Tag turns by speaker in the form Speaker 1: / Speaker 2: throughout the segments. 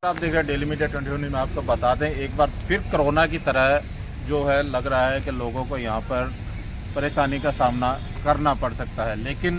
Speaker 1: आप देख रहे हैं डेली मीडिया 21 में। आपको बता दें एक बार फिर कोरोना की तरह जो है लग रहा है कि लोगों को यहाँ पर परेशानी का सामना करना पड़ सकता है। लेकिन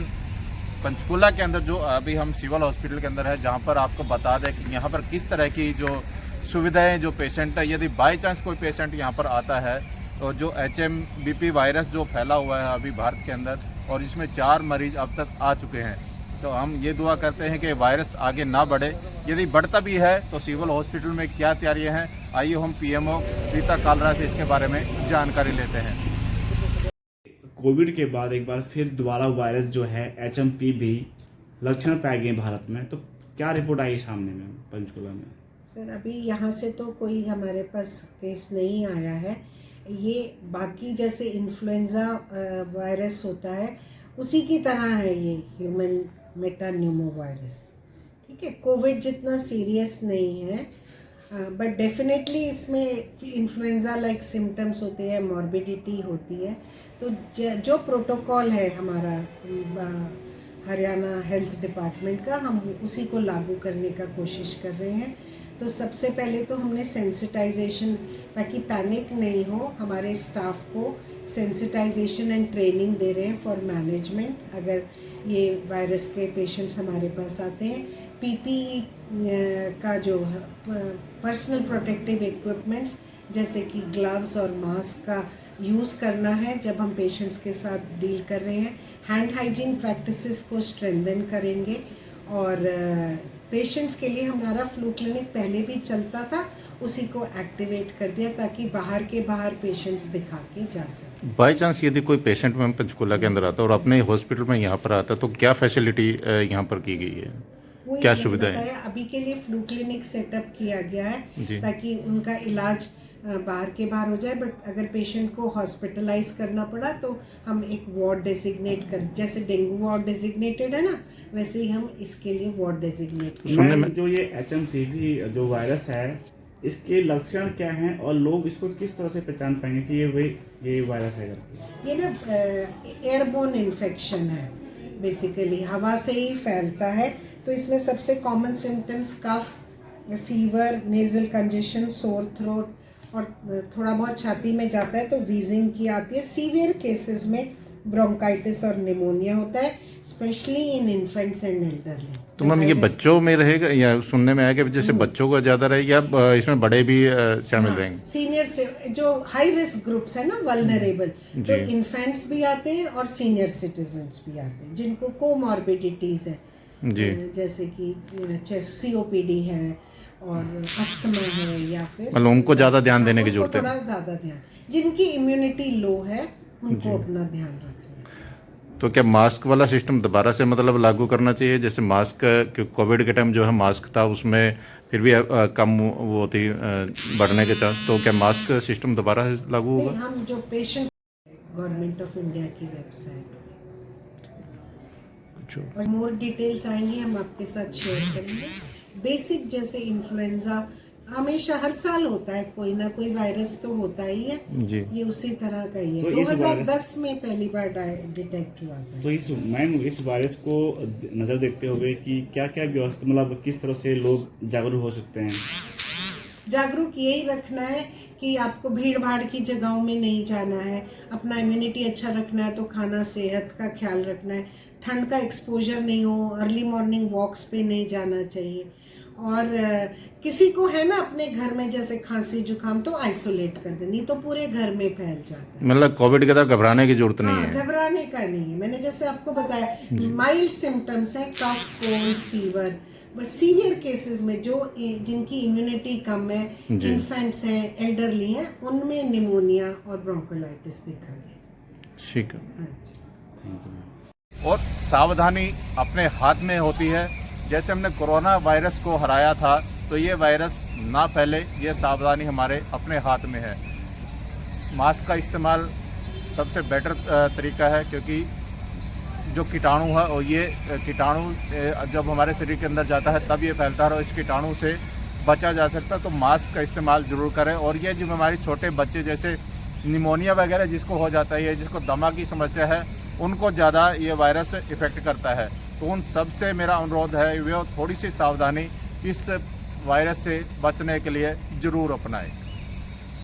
Speaker 1: पंचकूला के अंदर जो अभी हम सिविल हॉस्पिटल के अंदर है, जहाँ पर आपको बता दें कि यहाँ पर किस तरह की जो सुविधाएं जो पेशेंट है, यदि बाई चांस कोई पेशेंट यहाँ पर आता है तो जो HMBP वायरस जो फैला हुआ है अभी भारत के अंदर, और इसमें 4 मरीज अब तक आ चुके हैं। तो हम ये दुआ करते हैं कि वायरस आगे ना बढ़े। यदि बढ़ता भी है तो सिविल हॉस्पिटल में क्या तैयारियां हैं, आइए हम PMO रीता कालरा से इसके बारे में जानकारी लेते हैं।
Speaker 2: कोविड के बाद एक बार फिर दोबारा वायरस जो है HMPV लक्षण पाए गए भारत में, तो क्या रिपोर्ट आई सामने में पंचकुला में?
Speaker 3: सर अभी यहाँ से तो कोई हमारे पास केस नहीं आया है। ये बाकी जैसे इन्फ्लुएंजा वायरस होता है उसी की तरह है ये ह्यूमन मेटान्यूमो वायरस। ठीक है, कोविड जितना सीरियस नहीं है, बट डेफिनेटली इसमें इन्फ्लुएंजा लाइक सिम्टम्स होते हैं, मॉर्बिडिटी होती है। तो जो प्रोटोकॉल है हमारा हरियाणा हेल्थ डिपार्टमेंट का, हम उसी को लागू करने का कोशिश कर रहे हैं। तो सबसे पहले तो हमने सेंसिटाइजेशन, ताकि पैनिक नहीं हो, हमारे स्टाफ को सेंसिटाइजेशन एंड ट्रेनिंग दे रहे हैं फॉर मैनेजमेंट अगर ये वायरस के पेशेंट्स हमारे पास आते हैं। PPE का जो पर्सनल प्रोटेक्टिव इक्विपमेंट्स जैसे कि ग्लव्स और मास्क का यूज़ करना है जब हम पेशेंट्स के साथ डील कर रहे हैं। हैंड हाइजीन प्रैक्टिसेस को स्ट्रेंथन करेंगे, और पेशेंट्स के लिए हमारा फ्लू क्लिनिक पहले भी चलता था, उसी को एक्टिवेट कर दिया ताकि बाहर के बाहर पेशेंट्स दिखा के जा सकें।
Speaker 1: बाई चांस यदि कोई पेशेंट मैम पंचकूला के अंदर आता है और अपने हॉस्पिटल में यहाँ पर आता है, तो क्या फैसिलिटी यहाँ पर की गई है, क्या सुविधाएं?
Speaker 3: अभी के लिए फ्लू क्लिनिक सेटअप किया गया है ताकि उनका इलाज बाहर के बाहर हो जाए। बट अगर पेशेंट को हॉस्पिटलाइज करना पड़ा तो हम एक वार्ड डेजिग्नेट कर, जैसे डेंगू वार्ड डेजिग्नेटेड है ना, वैसे ही हम इसके लिए वार्ड डेजिग्नेट।
Speaker 2: सुनने में जो ये HMPV जो वायरस है, इसके लक्षण क्या हैं और लोग इसको किस तरह से पहचान पाएंगे कि ये वायरस है?
Speaker 3: ये ना एयरबोर्न इन्फेक्शन है, बेसिकली हवा से ही फैलता है। तो इसमें सबसे common symptoms cough, fever, nasal congestion, sore throat, और थोड़ा बहुत छाती में जाता है तो वीजिंग की आती है। सीवियर केसेस में ब्रोंकाइटिस और निमोनिया होता है, specially in infants and elderly.
Speaker 1: तो मैम ये बच्चों में रहेगा या सुनने में आया कि जैसे बच्चों का ज़्यादा रहेगा, या इसमें बड़े भी शामिल रहेंगे?
Speaker 3: सीनियर से जो हाई रिस्क ग्रुप्स है ना, वल्नरेबल, तो इन्फेंट्स भी आते हैं और सीनियर सिटीजन्स भी आते हैं जिनको कोमॉर्बिडिटीज है, जैसे कि COPD है और अस्थमा है, या फिर
Speaker 1: मतलब उनको ज़्यादा ध्यान देने की जरूरत है।
Speaker 3: थोड़ा ज़्यादा ध्यान, जिनकी इम्यूनिटी लो है उनको अपना ध्यान रखना है।
Speaker 1: तो क्या मास्क वाला सिस्टम दोबारा से मतलब लागू करना चाहिए? जैसे मास्क कोविड के टाइम जो है मास्क था, उसमें फिर भी कम वो थी बढ़ने के चांस, तो क्या मास्क सिस्टम दोबारा से लागू होगा?
Speaker 3: हम जो पेशेंट गवर्नमेंट ऑफ इंडिया की वेबसाइट और मोर डिटेल्स आएंगी, हम आपके साथ शेयर करेंगे। बेसिक जैसे इन्फ्लुएंजा हमेशा हर साल होता है, कोई ना कोई वायरस तो होता ही है जी। ये उसी तरह का ही है। तो 2010 में पहली बार डिटेक्ट हुआ था।
Speaker 2: तो इस वायरस को नजर देखते हुए कि क्या क्या व्यवस्था, मतलब किस तरह से लोग जागरूक हो सकते हैं?
Speaker 3: जागरूक यही रखना है कि आपको भीड़ भाड़ की जगहों में नहीं जाना है, अपना इम्यूनिटी अच्छा रखना है, तो खाना सेहत का ख्याल रखना है, ठंड का एक्सपोजर नहीं हो, अर्ली मॉर्निंग वॉक्स पे नहीं जाना चाहिए, और किसी को है ना अपने घर में जैसे खांसी जुकाम तो आइसोलेट कर दे, नहीं तो पूरे घर में फैल जाता है।
Speaker 1: मतलब कोविड के तरह घबराने की जरूरत नहीं है?
Speaker 3: घबराने का नहीं है। मैंने जैसे आपको बताया माइल्ड सिम्टम्स है, cough, cold, fever, but severe cases में जो जिनकी इम्यूनिटी कम है, इन्फेंट्स हैं, एल्डरली हैं, उनमें निमोनिया और ब्रोंकोलाइटिस देखा गया।
Speaker 1: ठीक है। और सावधानी अपने हाथ में होती है। जैसे हमने कोरोना वायरस को हराया था, तो ये वायरस ना फैले, ये सावधानी हमारे अपने हाथ में है। मास्क का इस्तेमाल सबसे बेटर तरीका है, क्योंकि जो कीटाणु है और ये कीटाणु जब हमारे शरीर के अंदर जाता है तब ये फैलता है, और इस कीटाणु से बचा जा सकता है। तो मास्क का इस्तेमाल ज़रूर करें। और ये जो हमारे छोटे बच्चे जैसे निमोनिया वगैरह जिसको हो जाता है, जिसको दमा की समस्या है, उनको ज़्यादा ये वायरस इफ़ेक्ट करता है। तो उन सब से मेरा अनुरोध है वे थोड़ी सी सावधानी इस वायरस से बचने के लिए ज़रूर अपनाएं।